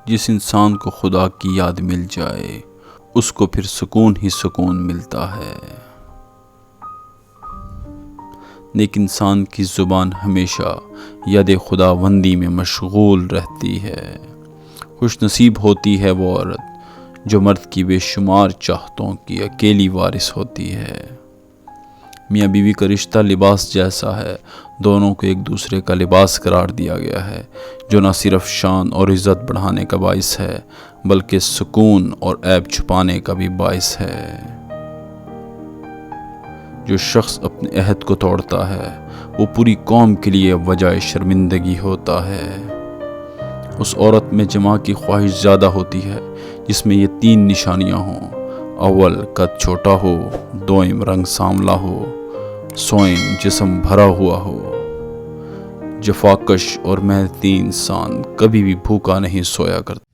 جس انسان کو خدا کی یاد مل جائے اس کو پھر سکون ہی سکون ملتا ہے۔ نیک انسان کی زبان ہمیشہ یاد خداوندی میں مشغول رہتی ہے۔ خوش نصیب ہوتی ہے وہ عورت جو مرد کی بے شمار چاہتوں کی اکیلی وارث ہوتی ہے۔ میاں بیوی کا رشتہ لباس جیسا ہے، دونوں کو ایک دوسرے کا لباس قرار دیا گیا ہے، جو نہ صرف شان اور عزت بڑھانے کا باعث ہے بلکہ سکون اور عیب چھپانے کا بھی باعث ہے۔ جو شخص اپنے عہد کو توڑتا ہے وہ پوری قوم کے لیے وجہ شرمندگی ہوتا ہے۔ اس عورت میں جماع کی خواہش زیادہ ہوتی ہے جس میں یہ 3 نشانیاں ہوں: اول قد چھوٹا ہو، دوئم رنگ سانولا ہو، سوئم جسم بھرا ہوا ہو۔ جفاکش اور محنتی انسان کبھی بھی بھوکا نہیں سویا کرتا۔